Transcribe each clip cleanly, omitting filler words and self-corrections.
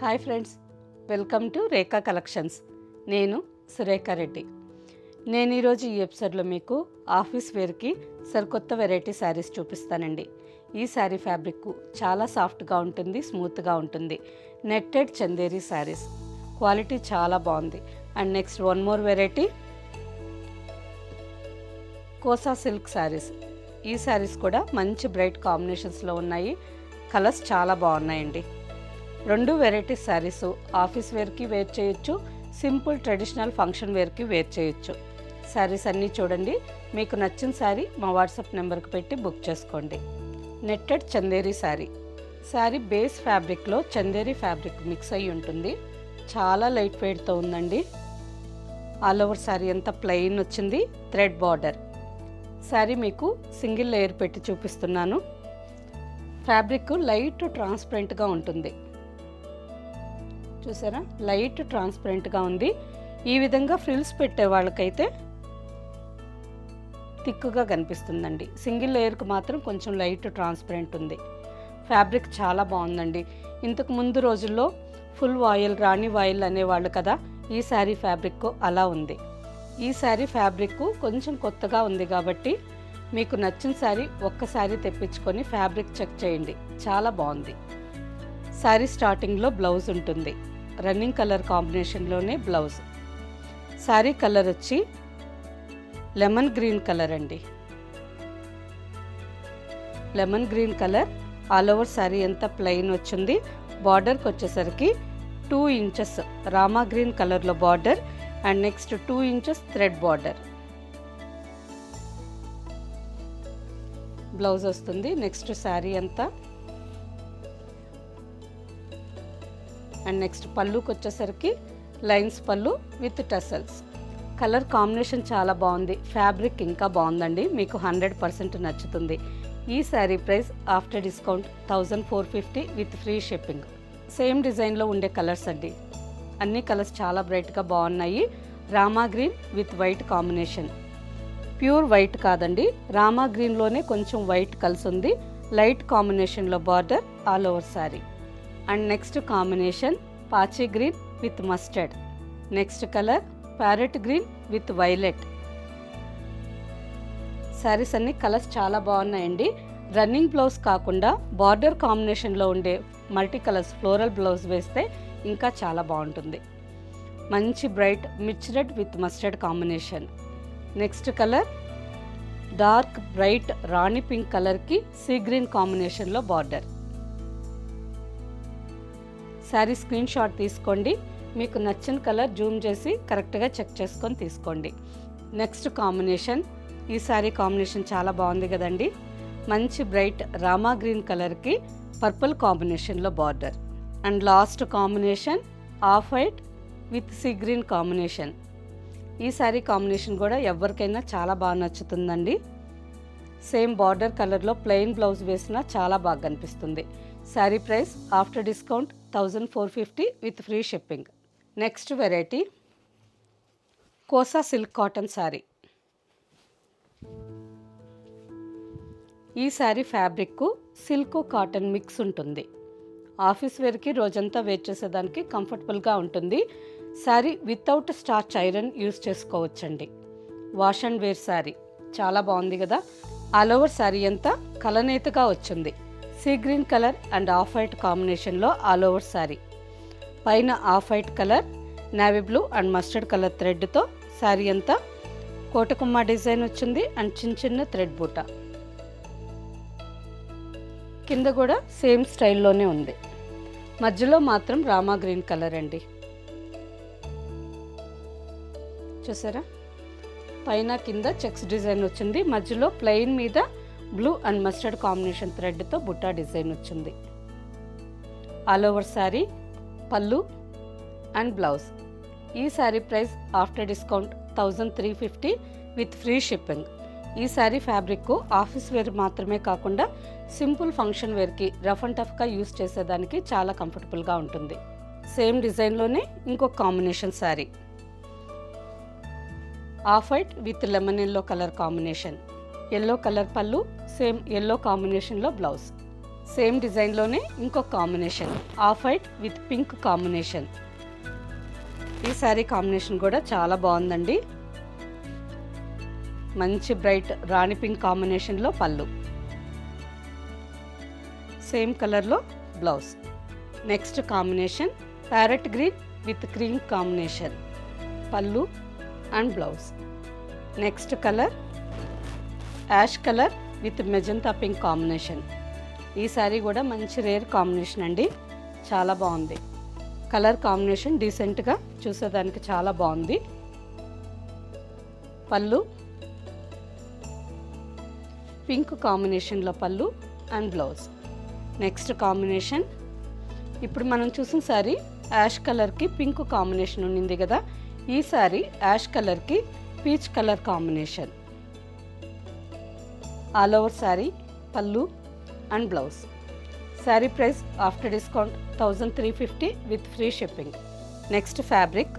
Hi friends, welcome to Rekha collections. నేను సురేఖ రెడ్డి. నేను ఈరోజు ఈ ఎపిసోడ్లో మీకు ఆఫీస్ వేర్కి సరికొత్త వెరైటీ శారీస్ చూపిస్తానండి. ఈ శారీ ఫ్యాబ్రిక్ చాలా సాఫ్ట్గా ఉంటుంది, స్మూత్గా ఉంటుంది. నెట్టెడ్ చందేరి శారీస్ క్వాలిటీ చాలా బాగుంది. And next one more variety Kosa silk saris. ఈ శారీస్ కూడా మంచి బ్రైట్ కాంబినేషన్స్లో ఉన్నాయి. కలర్స్ చాలా బాగున్నాయండి. రెండు వెరైటీ శారీస్ ఆఫీస్ వేర్కి వేర్ చేయొచ్చు, సింపుల్ ట్రెడిషనల్ ఫంక్షన్ వేర్కి వేర్ చేయొచ్చు. శారీస్ అన్నీ చూడండి. మీకు నచ్చిన శారీ మా వాట్సాప్ నెంబర్కి పెట్టి బుక్ చేసుకోండి. నెట్టెడ్ చందేరి శారీ బేస్ ఫ్యాబ్రిక్లో చందేరి ఫ్యాబ్రిక్ మిక్స్ అయ్యి ఉంటుంది. చాలా లైట్ వెయిట్తో ఉందండి. ఆల్ ఓవర్ శారీ అంతా ప్లెయిన్ వచ్చింది, థ్రెడ్ బార్డర్. శారీ మీకు సింగిల్ లేయర్ పెట్టి చూపిస్తున్నాను. ఫ్యాబ్రిక్ లైట్ ట్రాన్స్పరెంట్గా ఉంటుంది. చూసారా, లైట్ ట్రాన్స్పరెంట్గా ఉంది. ఈ విధంగా ఫ్రిల్స్ పెట్టే వాళ్ళకైతే థిక్గా కనిపిస్తుందండి. సింగిల్ లేయర్కి మాత్రం కొంచెం లైట్ ట్రాన్స్పరెంట్ ఉంది. ఫ్యాబ్రిక్ చాలా బాగుందండి. ఇంతకు ముందు రోజుల్లో ఫుల్ వాయిల్, రాణి వాయిల్ అనేవాళ్ళు కదా, ఈ శారీ ఫ్యాబ్రిక్ అలా ఉంది. ఈ శారీ ఫ్యాబ్రిక్ కొంచెం కొత్తగా ఉంది కాబట్టి మీకు నచ్చిన శారీ ఒక్కసారి తెప్పించుకొని ఫ్యాబ్రిక్ చెక్ చేయండి. చాలా బాగుంది. శారీ స్టార్టింగ్లో బ్లౌజ్ ఉంటుంది. రన్నింగ్ కలర్ కాంబినేషన్లోనే బ్లౌజ్. శారీ కలర్ వచ్చి లెమన్ గ్రీన్ కలర్ అండి. Lemon green colour. All over sari అంతా ప్లెయిన్ వచ్చింది. బార్డర్కి వచ్చేసరికి 2 ఇంచెస్ రామా గ్రీన్ కలర్లో border and next 2 inches thread border. Blouse వస్తుంది. నెక్స్ట్ శారీ అంతా అండ్ నెక్స్ట్ పళ్ళుకి వచ్చేసరికి లైన్స్ పళ్ళు విత్ టసల్స్. కలర్ కాంబినేషన్ చాలా బాగుంది. ఫ్యాబ్రిక్ ఇంకా బాగుందండి. మీకు 100% నచ్చుతుంది. ఈ sari price after discount 1450 with free shipping. Same డిజైన్లో ఉండే కలర్స్ అండి. అన్ని కలర్స్ చాలా బ్రైట్గా బాగున్నాయి. Rama green with white combination. Pure white కాదండి, రామా గ్రీన్లోనే కొంచెం వైట్ కలిసి ఉంది. లైట్ కాంబినేషన్లో border all over sari. And next combination పాచీ green with mustard. Next colour parrot green with violet. Saris అన్ని కలర్స్ చాలా బాగున్నాయండి. రన్నింగ్ బ్లౌజ్ కాకుండా బార్డర్ కాంబినేషన్లో ఉండే మల్టీ కలర్స్ ఫ్లోరల్ బ్లౌజ్ వేస్తే ఇంకా చాలా బాగుంటుంది. మంచి bright mirch red with mustard combination. Next colour dark bright Rani pink కలర్కి సీ గ్రీన్ కాంబినేషన్లో బార్డర్. శారీ స్క్రీన్ షాట్ తీసుకోండి. మీకు నచ్చిన కలర్ జూమ్ చేసి కరెక్ట్గా చెక్ చేసుకొని తీసుకోండి. Next combination. ఈ శారీ కాంబినేషన్ చాలా బాగుంది కదండి. మంచి బ్రైట్ రామా గ్రీన్ కలర్కి పర్పుల్ కాంబినేషన్లో border. And last combination off white with sea green combination. ఈ శారీ కాంబినేషన్ కూడా ఎవరికైనా చాలా బాగా నచ్చుతుందండి. సేమ్ బార్డర్ కలర్లో ప్లెయిన్ బ్లౌజ్ వేసినా చాలా బాగా కనిపిస్తుంది. Sari price after discount 1450 with free shipping. Next variety Kosa silk cotton sari. ఈ sari fabric silk cotton mix ఉంటుంది. ఆఫీస్ వేర్కి రోజంతా వేర్ చేసేదానికి కంఫర్టబుల్గా ఉంటుంది. Sari without starch iron use చేసుకోవచ్చండి. వాష్ అండ్ వేర్ శారీ చాలా బాగుంది కదా. ఆల్ ఓవర్ శారీ అంతా కలనేతగా వచ్చింది. Sea green colour and off white కాంబినేషన్లో ఆల్ ఓవర్ శారీ. పైన off white colour, navy blue and mustard colour థ్రెడ్తో శారీ అంతా కోటకుమ్మ డిజైన్ వచ్చింది అండ్ చిన్న చిన్న థ్రెడ్ బూట. కింద కూడా సేమ్ స్టైల్లోనే ఉంది. మధ్యలో మాత్రం రామా గ్రీన్ కలర్ అండి. చూసారా, పైన కింద చెక్స్ డిజైన్ వచ్చింది. మధ్యలో ప్లెయిన్ మీద బ్లూ అండ్ మస్టర్డ్ కాంబినేషన్ థ్రెడ్తో బుట్టా డిజైన్ వచ్చింది. ఆల్ ఓవర్ శారీ పళ్ళు అండ్ బ్లౌజ్. ఈ sari price after discount 1350 with free shipping. ఈ శారీ ఫ్యాబ్రిక్ ఆఫీస్ వేర్ మాత్రమే కాకుండా సింపుల్ ఫంక్షన్ వేర్కి రఫ్ అండ్ టఫ్గా యూస్ చేసేదానికి చాలా కంఫర్టబుల్గా ఉంటుంది. సేమ్ డిజైన్లోనే ఇంకొక combination sari. Of white with lemon yellow colour combination. Yellow colour పళ్ళు, సేమ్ ఎల్లో కాంబినేషన్లో బ్లౌజ్. సేమ్ డిజైన్లోనే ఇంకొక combination off white with pink combination. ఈ శారీ కాంబినేషన్ కూడా చాలా బాగుందండి. మంచి బ్రైట్ రాణి పింక్ కాంబినేషన్లో పళ్ళు, సేమ్ కలర్లో blouse. Next combination parrot green with cream combination, పళ్ళు and blouse. Next colour ash colour with magenta pink combination. ఈ శారీ కూడా మంచి రేర్ కాంబినేషన్ అండి, చాలా బాగుంది. కలర్ కాంబినేషన్ డీసెంట్గా చూసేదానికి చాలా బాగుంది. పళ్ళు పింక్ కాంబినేషన్లో పళ్ళు అండ్ బ్లౌజ్. నెక్స్ట్ కాంబినేషన్ ఇప్పుడు మనం చూసిన శారీ యాష్ కలర్కి పింక్ కాంబినేషన్ ఉండింది కదా, ఈ శారీ యాష్ కలర్కి peach colour combination. All over sari పళ్ళు and blouse. Sari price after discount 1350 with free shipping. Next fabric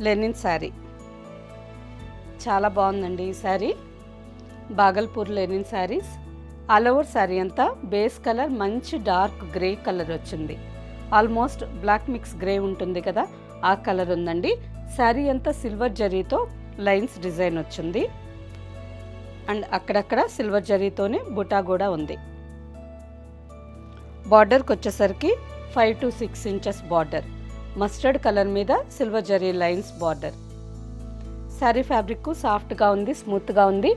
linen sari, చాలా బాగుందండి ఈ sari. Bhagalpur linen saris. All over sari అంతా బేస్ కలర్ మంచి డార్క్ గ్రే కలర్ వచ్చింది. ఆల్మోస్ట్ బ్లాక్ మిక్స్ గ్రే ఉంటుంది కదా, ఆ కలర్ ఉందండి. శారీ అంతా సిల్వర్ జరీతో లైన్స్ డిజైన్ వచ్చింది అండ్ అక్కడక్కడ సిల్వర్ జరీతోనే బుటా కూడా ఉంది. బార్డర్కి వచ్చేసరికి 5 to 6 inches border, mustard colour మీద silver zari lines border. Sari fabric సాఫ్ట్గా ఉంది, స్మూత్గా ఉంది.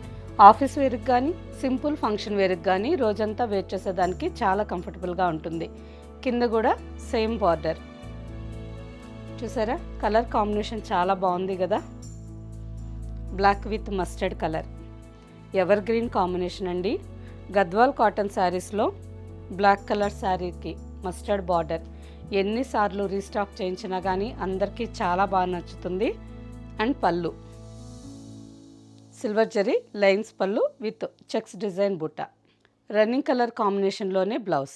ఆఫీస్ వేర్కి కానీ సింపుల్ ఫంక్షన్ వేర్కి కానీ రోజంతా వేర్ చేసేదానికి చాలా కంఫర్టబుల్గా ఉంటుంది. కింద కూడా సేమ్ బార్డర్. చూసారా కలర్ కాంబినేషన్ చాలా బాగుంది కదా, black with mustard colour. Evergreen combination అండి. గద్వాల్ కాటన్ శారీస్లో బ్లాక్ కలర్ శారీకి మస్టర్డ్ బార్డర్ ఎన్నిసార్లు రీస్టాక్ చేయించినా కానీ అందరికీ చాలా బాగా నచ్చుతుంది. అండ్ పళ్ళు సిల్వర్ జరీ లైన్స్ పళ్ళు విత్ చెక్స్ డిజైన్ బుట్ట. రన్నింగ్ కలర్ కాంబినేషన్లోనే blouse.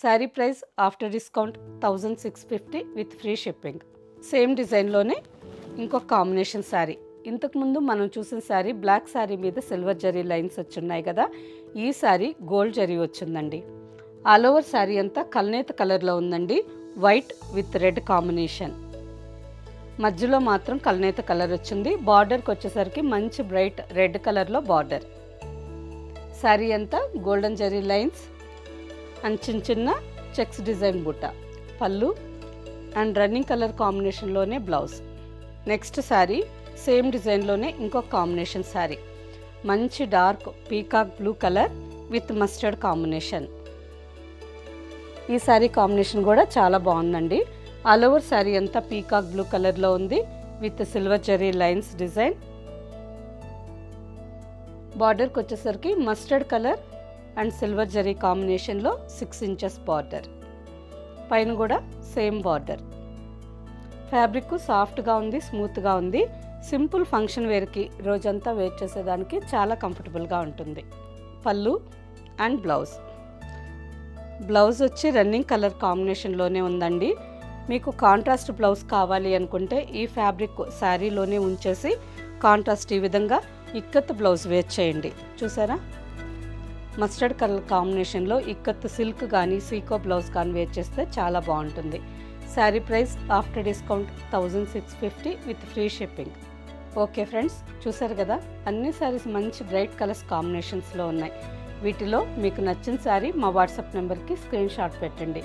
Sari price after discount 1650 with free shipping. Same డిజైన్లోనే ఇంకొక కాంబినేషన్ శారీ. ఇంతకుముందు మనం చూసిన శారీ బ్లాక్ శారీ మీద సిల్వర్ జరీ లైన్స్ వచ్చున్నాయి కదా, ఈ శారీ గోల్డ్ జరీ వచ్చిందండి. ఆల్ ఓవర్ శారీ అంతా కల్నేత కలర్లో ఉందండి, వైట్ విత్ రెడ్ కాంబినేషన్. మధ్యలో మాత్రం కల్నేత కలర్ వచ్చింది. బార్డర్కి వచ్చేసరికి మంచి బ్రైట్ రెడ్ కలర్లో బార్డర్. శారీ అంతా గోల్డెన్ జరీ లైన్స్ అండ్ చిన్న చిన్న చెక్స్ డిజైన్ బుట్ట. పళ్ళు అండ్ రన్నింగ్ కలర్ కాంబినేషన్లోనే బ్లౌజ్. నెక్స్ట్ శారీ సేమ్ డిజైన్లోనే ఇంకొక కాంబినేషన్ శారీ, మంచి dark peacock blue colour with mustard combination. ఈ శారీ కాంబినేషన్ కూడా చాలా బాగుందండి. ఆల్ ఓవర్ శారీ అంతా పీకాక్ బ్లూ కలర్లో ఉంది with silver zari lines design. బార్డర్కి వచ్చేసరికి mustard colour and silver zari కాంబినేషన్లో 6 ఇంచెస్ బార్డర్. పైన కూడా సేమ్ బార్డర్. ఫ్యాబ్రిక్ సాఫ్ట్గా ఉంది, స్మూత్గా ఉంది. సింపుల్ ఫంక్షన్ వేర్కి రోజంతా వేర్ చేసేదానికి చాలా కంఫర్టబుల్గా ఉంటుంది. పళ్ళు అండ్ బ్లౌజ్. బ్లౌజ్ వచ్చి రన్నింగ్ కలర్ కాంబినేషన్లోనే ఉందండి. మీకు కాంట్రాస్ట్ బ్లౌజ్ కావాలి అనుకుంటే ఈ ఫ్యాబ్రిక్ శారీలోనే ఉంచేసి కాంట్రాస్ట్ ఈ విధంగా ఇక్కత్ బ్లౌజ్ వేర్ చేయండి. చూసారా మస్టర్డ్ కలర్ కాంబినేషన్లో ఇక్కత్ సిల్క్ కానీ సీకో బ్లౌజ్ కానీ వేర్ చేస్తే చాలా బాగుంటుంది. Sari price after discount 1650 with free shipping. Okay friends, చూసారు కదా అన్ని శారీస్ మంచి బ్రైట్ కలర్స్ కాంబినేషన్స్లో ఉన్నాయి. వీటిలో మీకు నచ్చిన శారీ మా వాట్సాప్ నెంబర్కి స్క్రీన్ షాట్ పెట్టండి.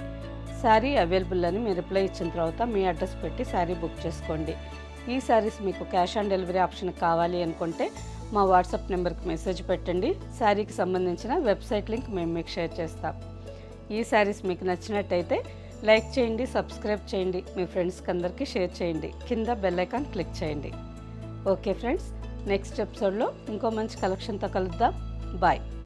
శారీ అవైలబుల్ అని మీరు రిప్లై ఇచ్చిన తర్వాత మీ అడ్రస్ పెట్టి శారీ బుక్ చేసుకోండి. ఈ శారీస్ మీకు క్యాష్ ఆన్ డెలివరీ ఆప్షన్ కావాలి అనుకుంటే మా వాట్సాప్ నెంబర్కి మెసేజ్ పెట్టండి. శారీకి సంబంధించిన వెబ్సైట్ లింక్ మేము మీకు షేర్ చేస్తాం. ఈ శారీస్ మీకు నచ్చినట్టయితే లైక్ చేయండి, సబ్స్క్రైబ్ చేయండి, మీ ఫ్రెండ్స్కి అందరికీ షేర్ చేయండి, కింద బెల్ ఐకాన్ క్లిక్ చేయండి. ఓకే ఫ్రెండ్స్, నెక్స్ట్ ఎపిసోడ్లో ఇంకో మంచి కలెక్షన్తో కలుద్దాం. బాయ్.